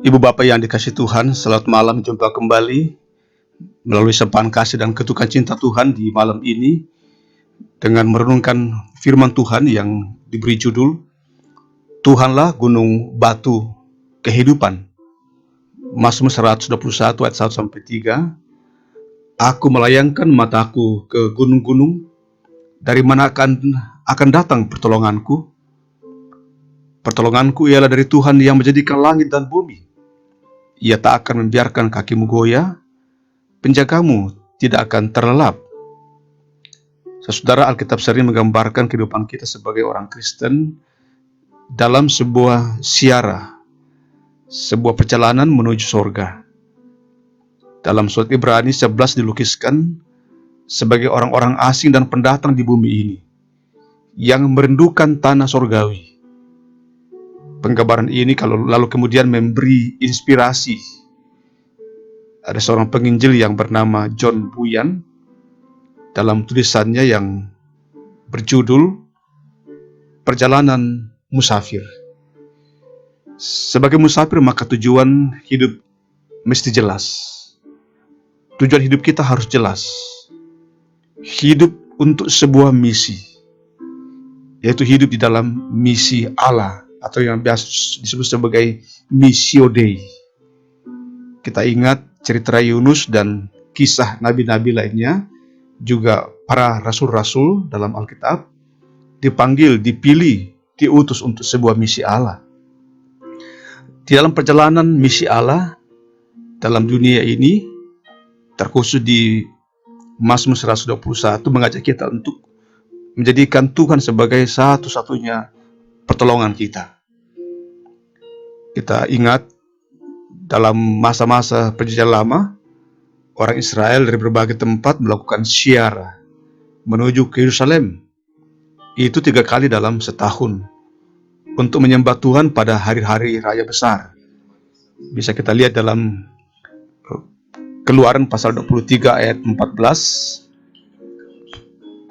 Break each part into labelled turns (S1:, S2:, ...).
S1: Ibu Bapak yang dikasihi Tuhan, selamat malam, jumpa kembali melalui sempaan kasih dan ketukan cinta Tuhan di malam ini dengan merenungkan firman Tuhan yang diberi judul Tuhanlah gunung batu kehidupan. Mazmur 121 ayat 1-3. Aku melayangkan mataku ke gunung-gunung, dari mana akan datang pertolonganku? Pertolonganku ialah dari Tuhan yang menjadikan langit dan bumi. Ia tak akan membiarkan kakimu goyah, penjagamu tidak akan terlelap. Saudara, Alkitab sering menggambarkan kehidupan kita sebagai orang Kristen dalam sebuah siara, sebuah perjalanan menuju sorga. Dalam surat Ibrani 11 dilukiskan sebagai orang-orang asing dan pendatang di bumi ini yang merindukan tanah sorgawi. Penggambaran ini lalu kemudian memberi inspirasi. Ada seorang penginjil yang bernama John Bunyan dalam tulisannya yang berjudul Perjalanan Musafir. Sebagai musafir maka tujuan hidup mesti jelas. Tujuan hidup kita harus jelas. Hidup untuk sebuah misi, yaitu hidup di dalam misi Allah atau yang biasa disebut sebagai Missio Dei. Kita ingat cerita Yunus dan kisah nabi-nabi lainnya, juga para rasul-rasul dalam Alkitab dipanggil, dipilih, diutus untuk sebuah misi Allah. Di dalam perjalanan misi Allah dalam dunia ini, terkhusus di Mazmur 121 mengajak kita untuk menjadikan Tuhan sebagai satu-satunya pertolongan kita. Kita ingat dalam masa-masa perjanjian lama, orang Israel dari berbagai tempat melakukan ziarah menuju ke Yerusalem. Itu 3 kali dalam setahun untuk menyembah Tuhan pada hari-hari raya besar. Bisa kita lihat dalam Keluaran pasal 23 ayat 14.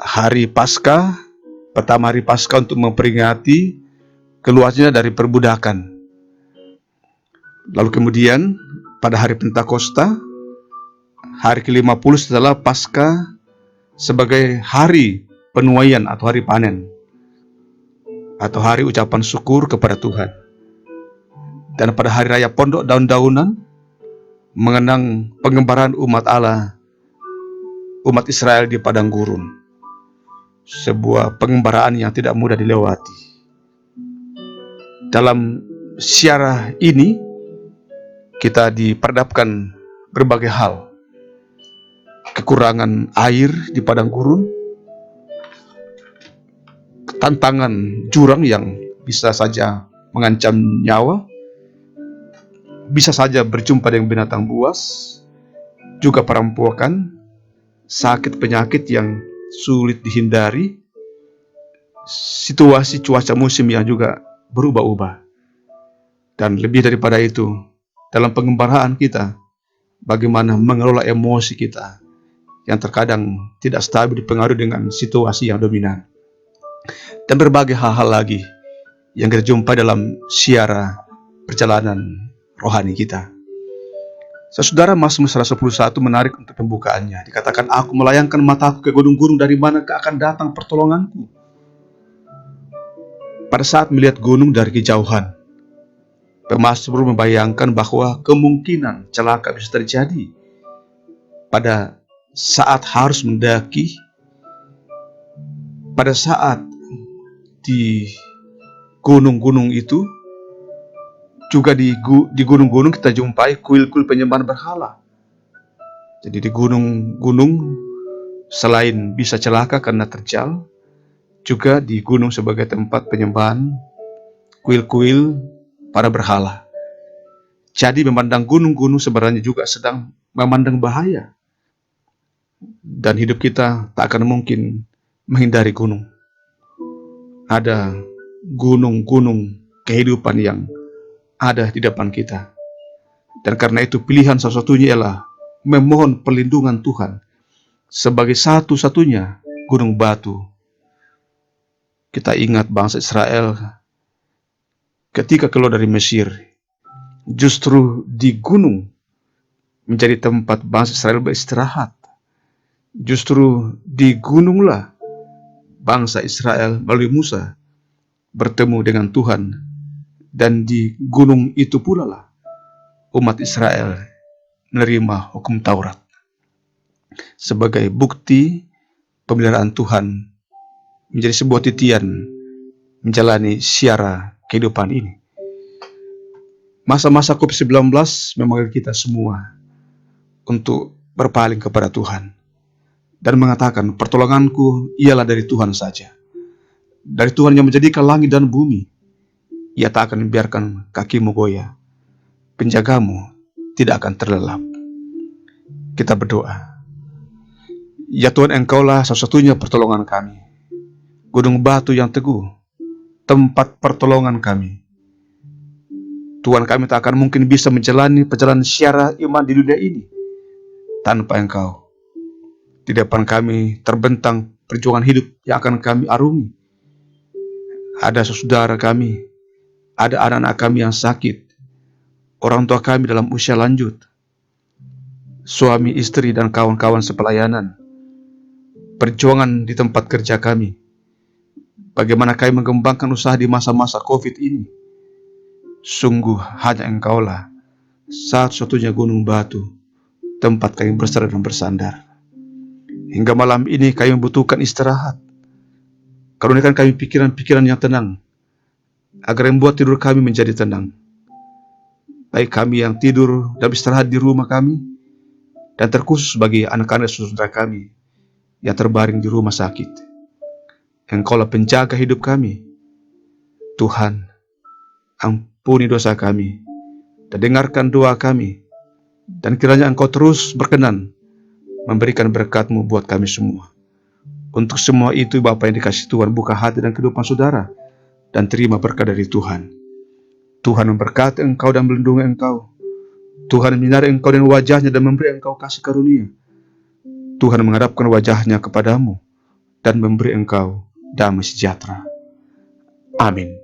S1: Hari Paskah, pertama hari Paskah untuk memperingati keluarnya dari perbudakan. Lalu kemudian pada hari Pentakosta, hari ke-50 setelah Paskah, sebagai hari penuaian atau hari panen, atau hari ucapan syukur kepada Tuhan. Dan pada hari raya Pondok Daun-daunan, mengenang pengembaraan umat Allah, umat Israel di padang gurun. Sebuah pengembaraan yang tidak mudah dilewati. Dalam siarah ini, kita diperhadapkan berbagai hal. Kekurangan air di padang gurun, tantangan jurang yang bisa saja mengancam nyawa, bisa saja berjumpa dengan binatang buas, juga perampokan, sakit penyakit yang sulit dihindari, situasi cuaca musim yang juga berubah-ubah. Dan lebih daripada itu, dalam pengembaraan kita, bagaimana mengelola emosi kita yang terkadang tidak stabil dipengaruhi dengan situasi yang dominan. Dan berbagai hal-hal lagi yang kita jumpai dalam siara perjalanan rohani kita. Saudara, Mazmur 121 menarik untuk pembukaannya. Dikatakan, aku melayangkan mataku ke gunung-gunung, dari mana akan datang pertolonganku? Pada saat melihat gunung dari kejauhan, pemazmur membayangkan bahwa kemungkinan celaka bisa terjadi pada saat harus mendaki, pada saat di gunung-gunung itu. Juga di gunung-gunung kita jumpai kuil-kuil penyembahan berhala. Jadi di gunung-gunung selain bisa celaka karena terjal, juga di gunung sebagai tempat penyembahan kuil-kuil para berhala. Jadi memandang gunung-gunung sebenarnya juga sedang memandang bahaya. Dan hidup kita tak akan mungkin menghindari gunung. Ada gunung-gunung kehidupan yang ada di depan kita. Dan karena itu pilihan satu-satunya ialah memohon perlindungan Tuhan sebagai satu-satunya gunung batu. Kita ingat bangsa Israel ketika keluar dari Mesir, Justru di gunung menjadi tempat bangsa Israel beristirahat. Justru di gununglah bangsa Israel melalui Musa bertemu dengan Tuhan, dan di gunung itu pula lah umat Israel menerima hukum Taurat sebagai bukti pemeliharaan Tuhan menjadi sebuah titian menjalani siara kehidupan ini. Masa-masa COVID-19 memanggil kita semua untuk berpaling kepada Tuhan dan mengatakan, pertolonganku ialah dari Tuhan saja. Dari Tuhan yang menjadikan langit dan bumi. Ia tak akan membiarkan kakimu goyah. Penjagamu tidak akan terlelap. Kita berdoa. Ya Tuhan, Engkaulah satu-satunya pertolongan kami. Gunung batu yang teguh, tempat pertolongan kami. Tuhan, kami tak akan mungkin bisa menjalani perjalanan siara iman di dunia ini tanpa Engkau. Di depan kami terbentang perjuangan hidup yang akan kami arungi. Ada saudara kami, ada anak-anak kami yang sakit, orang tua kami dalam usia lanjut, suami, istri, dan kawan-kawan sepelayanan, perjuangan di tempat kerja kami, bagaimana kami mengembangkan usaha di masa-masa COVID ini. Sungguh hanya Engkaulah satu-satunya gunung batu, tempat kami bersandar dan bersandar. Hingga malam ini kami membutuhkan istirahat. Karuniakan kami pikiran-pikiran yang tenang, agar membuat tidur kami menjadi tenang. Baik kami yang tidur dan istirahat di rumah kami, dan terkhusus bagi anak-anak saudara kami yang terbaring di rumah sakit. Engkaulah penjaga hidup kami. Tuhan, ampuni dosa kami, dan dengarkan doa kami, dan kiranya Engkau terus berkenan memberikan berkat-Mu buat kami semua. Untuk semua itu, Bapa yang dikasihi Tuhan, buka hati dan kehidupan saudara, dan terima berkat dari Tuhan. Tuhan memberkati engkau dan melindungi engkau. Tuhan menyinari engkau dengan wajah-Nya dan memberi engkau kasih karunia. Tuhan menghadapkan wajah-Nya kepadamu dan memberi engkau damai sejahtera. Amin.